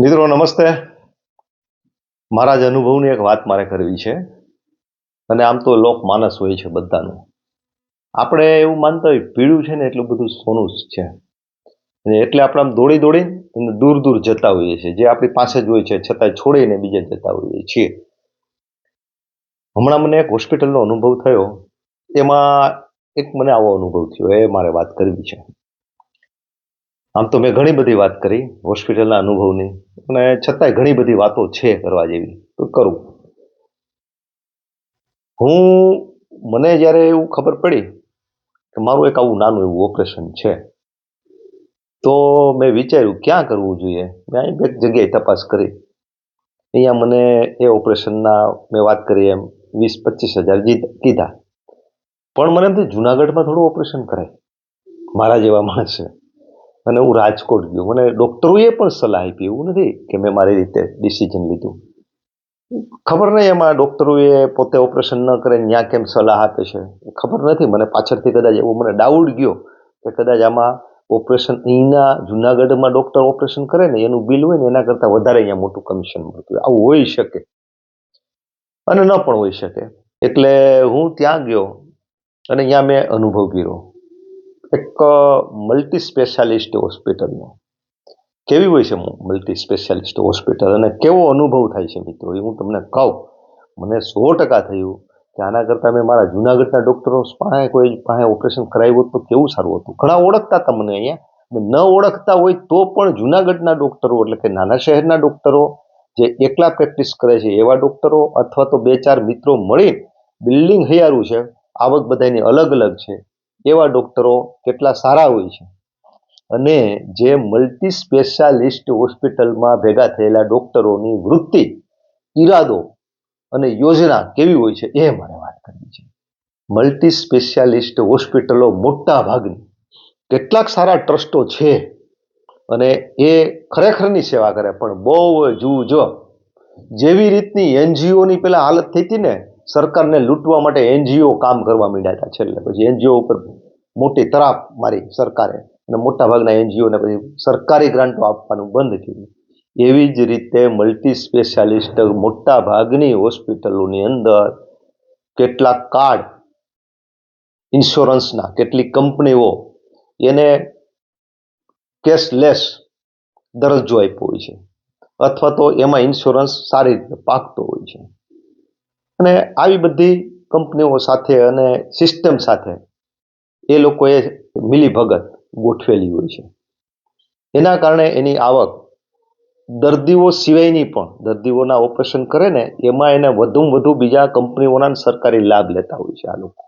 મિત્રો નમસ્તે. મારા જ અનુભવની એક વાત મારે કરવી છે. અને આમ તો લોકમાનસ હોય છે બધાનું. આપણે એવું માનતા હોય પીળું છે ને એટલું બધું સોનું જ છે, અને એટલે આપણે આમ દોડી દોડી અને દૂર દૂર જતા હોઈએ છીએ, જે આપણી પાસે જ હોય છે છતાંય છોડીને બીજે જતા હોઈએ છીએ. હમણાં મને એક હોસ્પિટલનો અનુભવ થયો. એમાં એક મને આવો અનુભવ થયો, એ મારે વાત કરવી છે. આમ તો મેં ઘણી બધી વાત કરી હોસ્પિટલના અનુભવની, અને છતાંય ઘણી બધી વાતો છે કરવા જેવી, તો કરું. મને જ્યારે એવું ખબર પડી કે મારું એક આવું નાનું એવું ઓપરેશન છે, તો મેં વિચાર્યું ક્યાં કરવું જોઈએ. મેં એક જગ્યાએ તપાસ કરી. અહીંયા મને એ ઓપરેશનના મેં વાત કરી એમ 20-25 હજાર કીધા. પણ મને એમ થયું જુનાગઢમાં થોડું ઓપરેશન કરાય મારા જેવા માણસે. અને હું રાજકોટ ગયો. મને ડૉક્ટરોએ પણ સલાહ આપી, એવું નથી કે મેં મારી રીતે ડિસિઝન લીધું. ખબર નહીં એમાં ડૉક્ટરોએ પોતે ઓપરેશન ન કરે ત્યાં કેમ સલાહ આપે છે, ખબર નથી મને. પાછળથી કદાચ એવો મને ડાઉટ ગયો કે કદાચ આમાં ઓપરેશન અહીંના જુનાગઢમાં ડૉક્ટર ઓપરેશન કરે ને એનું બિલ હોય ને એના કરતાં વધારે અહીંયા મોટું કમિશન મળતું હોય, આવું હોઈ શકે અને ન પણ હોઈ શકે. એટલે હું ત્યાં ગયો અને ત્યાં મેં અનુભવ કર્યો એક મલ્ટી સ્પેશિયાલિસ્ટ હોસ્પિટલનો. કેવી હોય છે મલ્ટી સ્પેશિયાલિસ્ટ હોસ્પિટલ અને કેવો અનુભવ થાય છે મિત્રો, એ હું તમને કહું. મને 100% થયું કે આના કરતાં મેં મારા જુનાગઢના ડૉક્ટરો પાસે ઓપરેશન કરાવ્યું તો કેવું સારું હતું. ઘણા ઓળખતા હતા મને અહીંયા, ન ઓળખતા હોય તો પણ જુનાગઢના ડૉક્ટરો, એટલે કે નાના શહેરના ડૉક્ટરો જે એકલા પ્રેક્ટિસ કરે છે એવા ડૉક્ટરો, અથવા તો 2-4 મિત્રો મળી બિલ્ડિંગ હૈયારું છે, આવક બધાની અલગ અલગ છે, એવા ડૉક્ટરો કેટલા સારા હોય છે. અને જે મલ્ટી સ્પેશિયાલિસ્ટ હોસ્પિટલમાં ભેગા થયેલા ડૉક્ટરોની વૃત્તિ, ઈરાદો અને યોજના કેવી હોય છે એ મારે વાત કરવી છે. મલ્ટી સ્પેશિયાલિસ્ટ હોસ્પિટલો મોટા ભાગની કેટલાક સારા ટ્રસ્ટો છે અને એ ખરેખરની સેવા કરે, પણ બહુ જો જેવી રીતની એનજીઓની પેલા હાલત થઈ હતી ને, સરકારને લૂંટવા માટે એનજીઓ કામ કરવા માંડ્યા હતા. છેલ્લે પછી એનજીઓ ઉપર મોટી તરાપ મારી સરકારે, અને મોટાભાગના એનજીઓને પછી સરકારી ગ્રાન્ટો આપવાનું બંધ કર્યું. એવી જ રીતે મલ્ટી સ્પેશિયાલિસ્ટ મોટા ભાગની હોસ્પિટલોની અંદર કેટલાક કાર્ડ ઇન્સ્યોરન્સના, કેટલીક કંપનીઓ એને કેશલેસ દરજ્જો આપ્યો હોય છે, અથવા તો એમાં ઇન્સ્યોરન્સ સારી રીતે પાકતો હોય છે. અને આવી બધી કંપનીઓ સાથે અને સિસ્ટમ સાથે એ લોકોએ મિલીભગત ગોઠવેલી હોય છે. એના કારણે એની આવક દર્દીઓ સિવાયની પણ, દર્દીઓના ઓપરેશન કરે ને એમાં એને વધુમાં વધુ બીજા કંપનીઓના સરકારી લાભ લેતા હોય છે આ લોકો.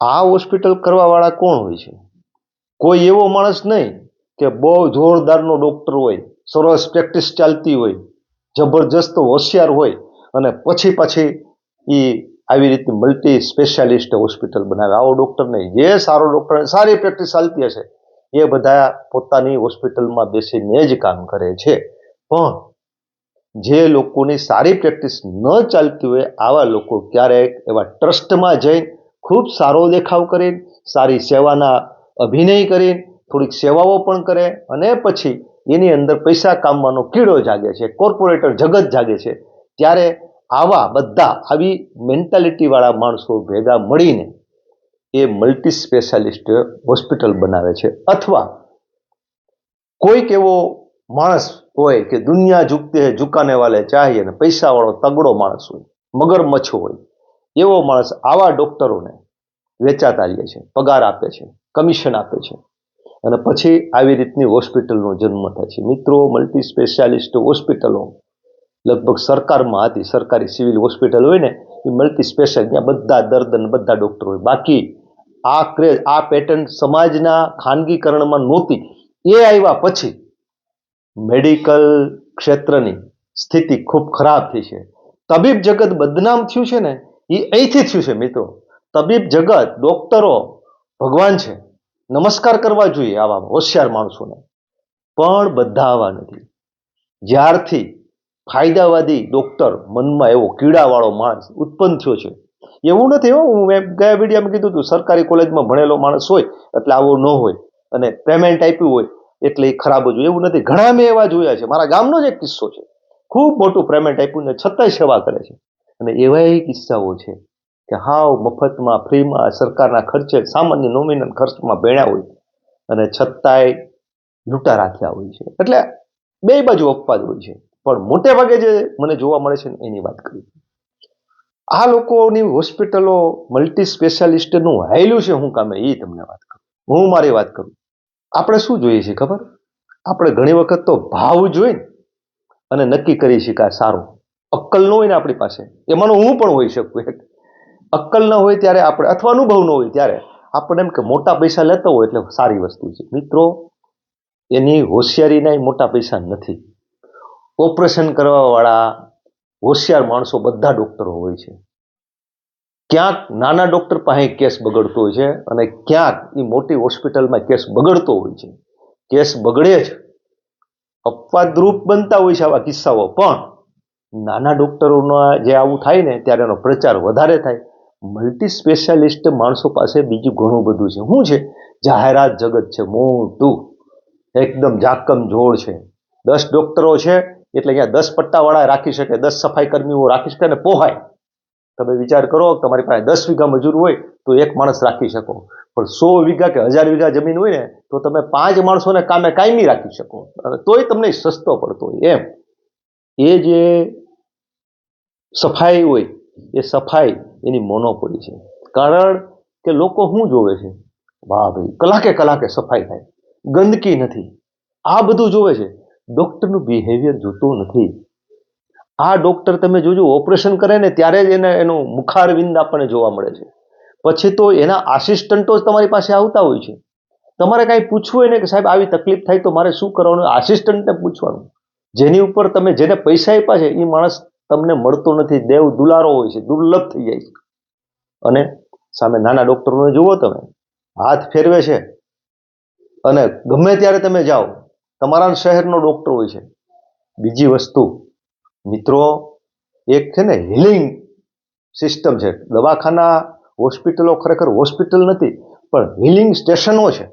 આ હોસ્પિટલ કરવાવાળા કોણ હોય છે? કોઈ એવો માણસ નહીં કે બહુ જોરદારનો ડૉક્ટર હોય, સરસ પ્રેક્ટિસ ચાલતી હોય, જબરજસ્ત હોશિયાર હોય અને પછી એ આવી રીતે મલ્ટી સ્પેશિયાલિસ્ટ હોસ્પિટલ બનાવે. આવો ડૉક્ટર નહીં. જે સારો ડૉક્ટર, સારી પ્રેક્ટિસ ચાલતી હશે એ બધા પોતાની હોસ્પિટલમાં બેસીને જ કામ કરે છે. પણ જે લોકોની સારી પ્રેક્ટિસ ન ચાલતી હોય આવા લોકો ક્યારેક એવા ટ્રસ્ટમાં જઈ ખૂબ સારો દેખાવ કરીને, સારી સેવાના અભિનય કરીને, થોડીક સેવાઓ પણ કરે અને પછી એની અંદર પૈસા કામવાનો કીડો જાગે છે, કોર્પોરેટર જગત જાગે છે. ત્યારે આવા બધા આવી મેન્ટાલિટીવાળા માણસો ભેગા મળીને એ મલ્ટી સ્પેશિયાલિસ્ટ હોસ્પિટલ બનાવે છે. અથવા કોઈક એવો માણસ હોય કે દુનિયા ઝુકતી હે ઝુકાને વાલે ચાહીએ, ને પૈસાવાળો તગડો માણસ હોય, મગરમચ્છ હોય, એવો માણસ આવા ડૉક્ટરોને વેચાતા લે છે, પગાર આપે છે, કમિશન આપે છે, અને પછી આવી રીતની હોસ્પિટલનો જન્મ થાય છે. મિત્રો, મલ્ટી સ્પેશિયાલિસ્ટ હોસ્પિટલો લગભગ સરકારમાં હતી, સરકારી સિવિલ હોસ્પિટલ હોય ને એ મલ્ટી સ્પેશિયલ, ત્યાં બધા દર્દ અને બધા ડૉક્ટર હોય. બાકી આ પેટર્ન સમાજના ખાનગીકરણમાં નહોતી. એ આવ્યા પછી મેડિકલ ક્ષેત્રની સ્થિતિ ખૂબ ખરાબ થઈ છે. તબીબ જગત બદનામ થયું છે ને એ અહીંથી થયું છે મિત્રો. તબીબ જગત, ડૉક્ટરો ભગવાન છે, નમસ્કાર કરવા જોઈએ આવા હોશિયાર માણસોને, પણ બધા આવા નથી. જ્યારથી ફાયદાવાદી ડૉક્ટર મનમાં એવો કીડાવાળો માણસ ઉત્પન્ન થયો છે, એવું નથી હો. હું ગયા વિડીયોમાં કીધું હતું, સરકારી કોલેજમાં ભણેલો માણસ હોય એટલે આવો ન હોય, અને પેમેન્ટ આપ્યું હોય એટલે એ ખરાબ જ હોય એવું નથી. ઘણા મેં એવા જોયા છે. મારા ગામનો જ એક કિસ્સો છે. ખૂબ મોટું પેમેન્ટ આપ્યું ને છતાંય સેવા કરે છે. અને એવા કિસ્સાઓ છે કે હાવ મફતમાં, ફ્રીમાં, સરકારના ખર્ચે, સામાન્ય નોમિનલ ખર્ચમાં ભણ્યા હોય અને છતાંય લૂંટા રાખ્યા હોય છે. એટલે બે બાજુ અપવાદ હોય છે, પણ મોટે ભાગે જે મને જોવા મળે છે ને એની વાત કરી. આ લોકોની હોસ્પિટલો મલ્ટી સ્પેશિયાલિસ્ટનું હાયલું છે શું કામે, એ તમને વાત કરું. હું મારી વાત કરું. આપણે શું જોઈએ છે ખબર? આપણે ઘણી વખત તો ભાવ જોઈને અને નક્કી કરી શકાય સારું. અક્કલ ન હોય ને આપણી પાસે, એમાંનો હું પણ હોઈ શકું. અક્કલ ન હોય ત્યારે આપણે, અથવા અનુભવ ન હોય ત્યારે આપણે એમ કે મોટા પૈસા લેતા હોય એટલે સારી વસ્તુ છે. મિત્રો, એની હોશિયારીના મોટા પૈસા નથી. ઓપરેશન કરવાવાળા હોશિયાર માણસો બધા ડોક્ટરો હોય છે. ક્યાંક નાના ડોક્ટર પાસે કેસ બગડતો હોય છે અને ક્યાંક એ મોટી હોસ્પિટલમાં કેસ બગડતો હોય છે. કેસ બગડે જ, અપવાદરૂપ બનતા હોય છે આવા કિસ્સાઓ, પણ નાના ડોક્ટરોના જે આવું થાય ને ત્યારે એનો પ્રચાર વધારે થાય. મલ્ટી સ્પેશિયાલિસ્ટ માણસો પાસે બીજું ઘણું બધું છે. શું છે? જાહેરાત જગત છે મોટું, એકદમ જાકમ જોડ છે. 10 ડોક્ટરો છે એટલે અહીંયા 10 પટ્ટાવાળા રાખી શકે, 10 સફાઈ કર્મીઓ રાખી શકે ને પોહાય. તમે વિચાર કરો, તમારી પાસે 10 વીઘા મજૂર હોય તો એક માણસ રાખી શકો, પણ 100 વીઘા કે 1000 વીઘા જમીન હોય ને તો તમે 5 માણસોને કામે કાયમી રાખી શકો, તોય તમને સસ્તો પડતો હોય. એમ એ જે સફાઈ હોય એ સફાઈ એની મોનોપોલી છે. કારણ કે લોકો શું જોવે છે? વાહ ભાઈ, કલાકે કલાકે સફાઈ થાય, ગંદકી નથી, આ બધું જોવે છે. ડોક્ટરનું બિહેવિયર જોતું નથી. આ ડોક્ટર તમે જોજો ઓપરેશન કરે ને ત્યારે જ એનું મુખારવિંદ આપણને જોવા મળે છે. પછી તો એના આસિસ્ટન્ટો જ તમારી પાસે આવતા હોય છે. તમારે કાંઈ પૂછવું હોય ને કે સાહેબ આવી તકલીફ થાય તો મારે શું કરવાનું, આસિસ્ટન્ટને પૂછવાનું. જેની ઉપર તમે જેને પૈસા આપ્યા છે એ માણસ તમને મળતો નથી, દેવ દુલારો હોય છે, દુર્લભ થઈ જાય છે. અને સામે નાના ડોક્ટરોને જુઓ, તમે હાથ ફેરવે છે અને ગમે ત્યારે તમે જાઓ, તમારા શહેરનો ડોક્ટર હોય છે. બીજી વસ્તુ મિત્રો, એક છે ને હિલિંગ સિસ્ટમ છે. દવાખાના, હોસ્પિટલો ખરેખર હોસ્પિટલ નથી પણ હિલિંગ સ્ટેશનો છે.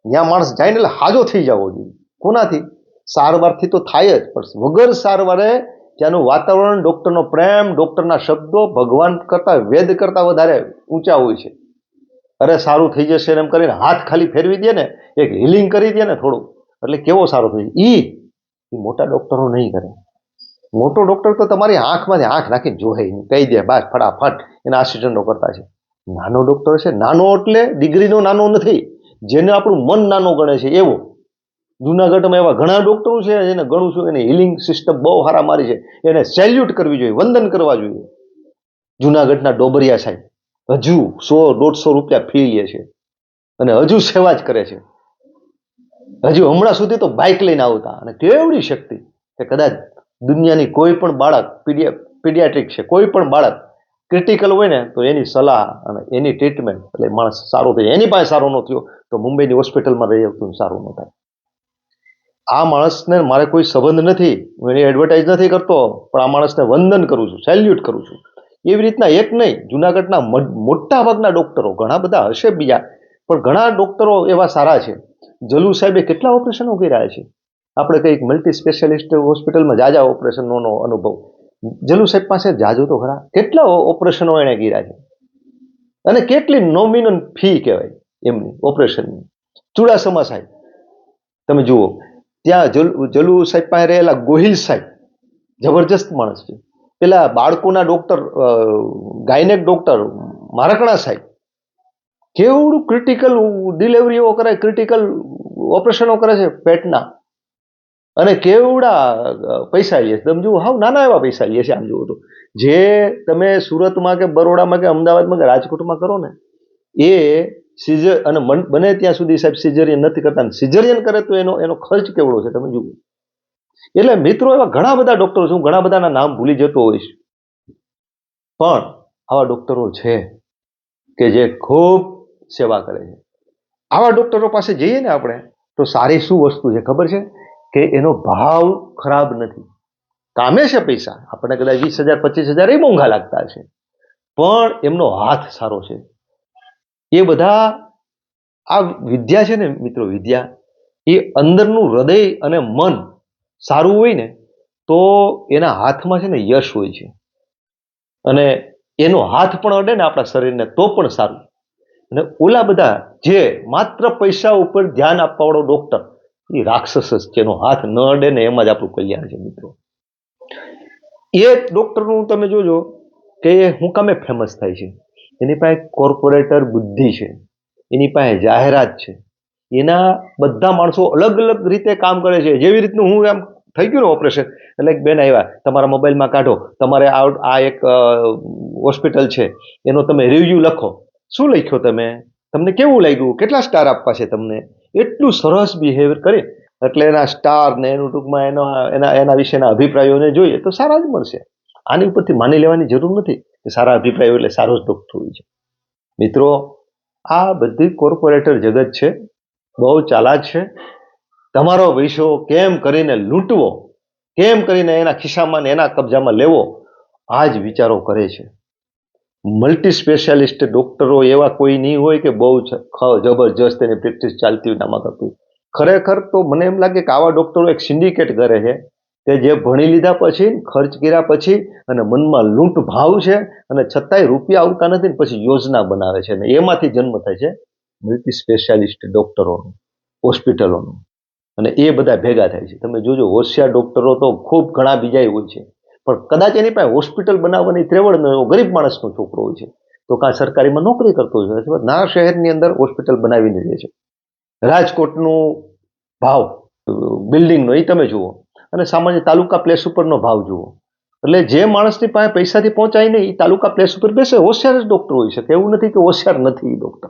ત્યાં માણસ જાય ને એટલે હાજો થઈ જવો જોઈએ. કોનાથી? સારવારથી તો થાય જ, પણ વગર સારવારે ત્યાંનું વાતાવરણ, ડોક્ટરનો પ્રેમ, ડોક્ટરના શબ્દો ભગવાન કરતા, વેદ કરતા વધારે ઊંચા હોય છે. અરે સારું થઈ જશે એમ કરીને હાથ ખાલી ફેરવી દે ને, એક હિલિંગ કરી દે ને થોડું, એટલે કેવો સારો થઈ જાય. એ મોટા ડોક્ટરો નહીં કરે. મોટો ડોક્ટર તો તમારી આંખમાંથી આંખ નાખીને જોહે, કહી દે બસ ફટાફટ, એના આસિસ્ટન્ટો કરતા છે. નાનો ડોક્ટર છે, નાનો એટલે ડિગ્રીનો નાનો નથી, જેને આપણું મન નાનો ગણે છે એવો. જુનાગઢમાં એવા ઘણા ડોક્ટરો છે જેને ગણું છું, એને હિલિંગ સિસ્ટમ બહુ સારા મારી છે. એને સેલ્યુટ કરવી જોઈએ, વંદન કરવા જોઈએ. જુનાગઢના ડોબરિયા સાહેબ હજુ 100-150 રૂપિયા ફી લે છે અને હજુ સેવા જ કરે છે. હજુ હમણાં સુધી તો બાઇક લઈને આવતા, અને કેવડી શક્તિ કે કદાચ દુનિયાની કોઈ પણ બાળક, પીડિયાટ્રિક છે, કોઈ પણ બાળક ક્રિટિકલ હોય ને તો એની સલાહ અને એની ટ્રીટમેન્ટ એટલે માણસ સારો થાય. એની પાસે સારો ન થયો તો મુંબઈની હોસ્પિટલમાં રહી આવતું સારું ન થાય. આ માણસને મારે કોઈ સંબંધ નથી, હું એની એડવર્ટાઇઝ નથી કરતો, પણ આ માણસને વંદન કરું છું, સેલ્યુટ કરું છું. એવી રીતના એક નહીં, જુનાગઢના મોટા ભાગના ડોક્ટરો, ઘણા બધા હશે બીજા, પણ ઘણા ડોક્ટરો એવા સારા છે. જલુ સાહેબે કેટલા ઓપરેશનો કર્યા છે. આપણે કંઈક મલ્ટી સ્પેશિયાલિસ્ટ હોસ્પિટલમાં જાજા ઓપરેશનનો અનુભવ. જલુ સાહેબ પાસે જાજો તો ખરા, કેટલા ઓપરેશનો એણે કર્યા છે અને કેટલી નોમિનલ ફી કહેવાય એમની ઓપરેશનની. ચુડાસમા સાહેબ તમે જુઓ, ત્યાં જલુ સાહેબ પાસે રહેલા ગોહિલ સાહેબ જબરજસ્ત માણસ છે. પેલા બાળકોના ડોક્ટર, ગાયનેક ડોક્ટર મારકણા સાહેબ કેવડું ક્રિટિકલ ડિલિવરીઓ કરે, ક્રિટિકલ ઓપરેશનો કરે છે પેટના, અને કેવડા પૈસા લે છે. તમે જુઓ, હાવ નાના એવા પૈસા લે છે. આમ જુઓ તો જે તમે સુરતમાં કે બરોડામાં કે અમદાવાદમાં કે રાજકોટમાં કરો ને એ સિઝર, અને બને ત્યાં સુધી સાહેબ સિઝરિયન નથી કરતા. સિઝરિયન કરે તો એનો ખર્ચ કેવડો છે તમે જુઓ. એટલે મિત્રો, એવા ઘણા બધા ડોક્ટરો છે, હું ઘણા બધાના નામ ભૂલી જતો હોઈશ, પણ આવા ડોક્ટરો છે કે જે ખૂબ સેવા કરે છે. આવા ડોક્ટરો પાસે જઈએ ને આપણે તો સારી શું વસ્તુ છે ખબર છે? કે એનો ભાવ ખરાબ નથી. કામે છે પૈસા, આપણને કદાચ 20,000-25,000 એ મોંઘા લાગતા છે, પણ એમનો હાથ સારો છે. એ બધા આ વિદ્યા છે ને મિત્રો, વિદ્યા એ અંદરનું હૃદય અને મન સારું હોય ને તો એના હાથમાં છે ને યશ હોય છે. અને એનો હાથ પણ અડે ને આપણા શરીરને તો પણ સારું. અને ઓલા બધા જે માત્ર પૈસા ઉપર ધ્યાન આપવાવાળો ડોક્ટર એ રાક્ષસ જ છે. એનો હાથ ન અડે ને એમાં જ આપણું કલ્યાણ છે મિત્રો. એ ડોક્ટરનું તમે જોજો કે હું કામે ફેમસ થાય છે. એની પાસે કોર્પોરેટર બુદ્ધિ છે, એની પાસે જાહેરાત છે, એના બધા માણસો અલગ અલગ રીતે કામ કરે છે. જેવી રીતનું હું આમ થઈ ગયું ને ઓપરેશન, એટલે એક બેન આવ્યા, તમારા મોબાઈલમાં કાઢો, તમારે આ એક હોસ્પિટલ છે એનો તમે રિવ્યુ લખો. શું લખ્યો તમે, તમને કેવું લાગ્યું, કેટલા સ્ટાર આપવા છે તમને, એટલું સરસ બિહેવિયર કરે. એટલે એના સ્ટાર ને એનું ટૂંકમાં એના વિશેના અભિપ્રાયોને જોઈએ તો સારા જ મળશે. આની ઉપરથી માની લેવાની જરૂર નથી કે સારા અભિપ્રાયો એટલે સારો જ ડોક્ટર હોય છે. મિત્રો, આ બધી કોર્પોરેટર જગત છે, બહુ ચાલાક છે. તમારો પૈસો કેમ કરીને લૂંટવો, કેમ કરીને એના ખિસ્સામાં ને એના કબજામાં લેવો, આ જ વિચારો કરે છે. મલ્ટી સ્પેશિયાલિસ્ટ ડોક્ટરો એવા કોઈ નહીં હોય કે બહુ જબરજસ્ત એની પ્રેક્ટિસ ચાલતી હોય નામાં કરતું. ખરેખર તો મને એમ લાગે કે આવા ડોક્ટરો એક સિન્ડિકેટ કરે છે કે જે ભણી લીધા પછી, ખર્ચ કર્યા પછી અને મનમાં લૂંટ ભાવ છે અને છતાંય રૂપિયા આવતા નથી ને પછી યોજના બનાવે છે. અને એમાંથી જન્મ થાય છે મલ્ટી સ્પેશિયાલિસ્ટ ડોક્ટરોનો, હોસ્પિટલોનો. અને એ બધા ભેગા થાય છે. તમે જોજો, હોશિયાર ડોક્ટરો તો ખૂબ ઘણા બીજા હોય છે, પણ કદાચ એની પાસે હોસ્પિટલ બનાવવાની ત્રેવડ ન હોય, ગરીબ માણસનો છોકરો હોય છે તો કાં સરકારીમાં નોકરી કરતો હોય છે, નાના શહેરની અંદર હોસ્પિટલ બનાવીને રહે છે. રાજકોટનું ભાવ બિલ્ડિંગનો એ તમે જુઓ અને સામાન્ય તાલુકા પ્લેસ ઉપરનો ભાવ જુઓ. એટલે જે માણસની પાસે પૈસાથી પહોંચાય નહીં એ તાલુકા પ્લેસ ઉપર બેસે, હોશિયાર જ ડોક્ટર હોય શકે. એવું નથી કે હોશિયાર નથી એ ડોક્ટર.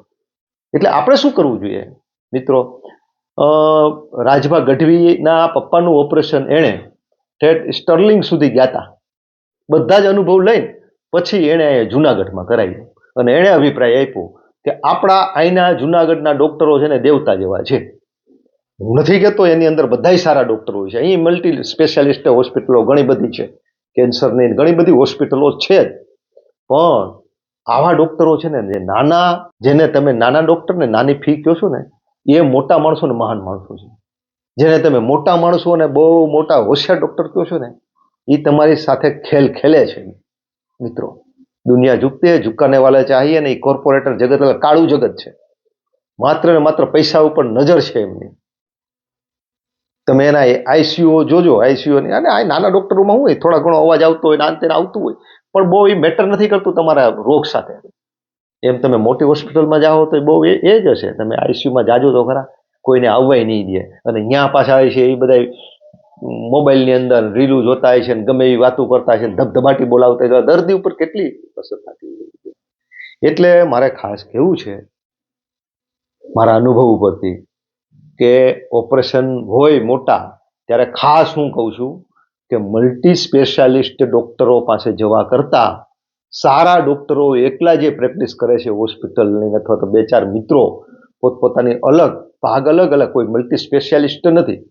એટલે આપણે શું કરવું જોઈએ મિત્રો? રાજભા ગઢવીના પપ્પાનું ઓપરેશન એણે સ્ટર્લિંગ સુધી ગયા હતા. બધા જ અનુભવ લઈને પછી એણે જુનાગઢમાં કરાવ્યું અને એણે અભિપ્રાય આપ્યો કે આપણા અહીંના જુનાગઢના ડોક્ટરો છે ને દેવતા જેવા છે. હું નથી કહેતો એની અંદર બધાય સારા ડોક્ટરો હોય છે. અહીં મલ્ટી સ્પેશિયાલિસ્ટ હોસ્પિટલો ઘણી બધી છે, કેન્સરની ઘણી બધી હોસ્પિટલો છે જ. પણ આવા ડોક્ટરો છે ને જેને તમે નાના ડોક્ટરને નાની ફી કહો છો ને, એ મોટા માણસો ને મહાન માણસો છે. જેને તમે મોટા માણસો અને બહુ મોટા હોશિયાર ડોક્ટર કહો છો ને, એ તમારી સાથે ખેલ ખેલે છે મિત્રો. દુનિયા ઝુકતી હૈ, ઝુકાને વાલા ચાહીએ ને. એ કોર્પોરેટર જગત કાળું જગત છે, માત્ર ને માત્ર પૈસા ઉપર નજર છે એમની. તમે એના આઈસીયુઓ જોજો, આઈસીયુની અને આ નાના ડોક્ટરોમાં શું હોય, થોડા ઘણો અવાજ આવતો હોય, નાન તેને આવતું હોય, પણ બહુ એ મેટર નથી કરતું તમારા રોગ સાથે. એમ તમે મોટી હોસ્પિટલમાં જાઓ તો બહુ એ જ હશે. તમે આઈસીયુમાં જાજો તો ખરા, કોઈને આવવાય નહીં દે. અને ત્યાં પાછા આવે છે એ બધા મોબાઈલની અંદર રીલું જોતા હોય છે ને ગમે એવી વાતો કરતા છે, ધબધબાટી બોલાવતા હોય, દર્દી ઉપર કેટલી અસર થતી હોય. એટલે મારે ખાસ કહેવું છે મારા અનુભવ ઉપરથી કે ઓપરેશન હોય મોટા ત્યારે ખાસ હું કહું છું કે મલ્ટી સ્પેશિયાલિસ્ટ ડોક્ટરો પાસે જવા કરતા સારા ડોક્ટરો એકલા જે પ્રેક્ટિસ કરે છે હોસ્પિટલની અથવા તો બે ચાર મિત્રો પોતપોતાની અલગ ભાગ અલગ અલગ, કોઈ મલ્ટી સ્પેશિયાલિસ્ટ નથી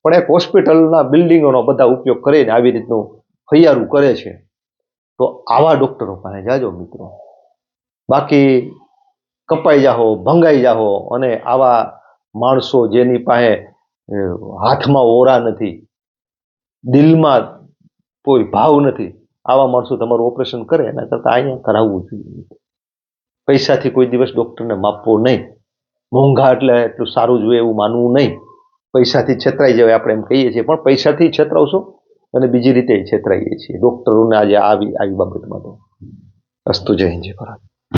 પણ એક હોસ્પિટલના બિલ્ડિંગોનો બધા ઉપયોગ કરીને આવી રીતનું હૈયારું કરે છે, તો આવા ડોક્ટરો પાસે જાજો મિત્રો. બાકી કપાઈ જાઓ, ભંગાઈ જાઓ અને આવા માણસો જેની પાસે હાથમાં ઓરા નથી, દિલમાં કોઈ ભાવ નથી, આવા માણસો તમારું ઓપરેશન કરે એના કરતાં અહીંયા કરાવવું જોઈએ. પૈસાથી કોઈ દિવસ ડોક્ટરને માપવો નહીં. મોંઘા એટલે એટલું સારું જોઈએ એવું માનવું નહીં. પૈસાથી છેતરાઈ જવાય આપણે એમ કહીએ છીએ, પણ પૈસાથી છેતરાવશો અને બીજી રીતે છેતરાઈએ છીએ ડોક્ટરોને આજે આવી બાબતમાં. તો અસ્તુ, જય હિન્દ, જય ભારત.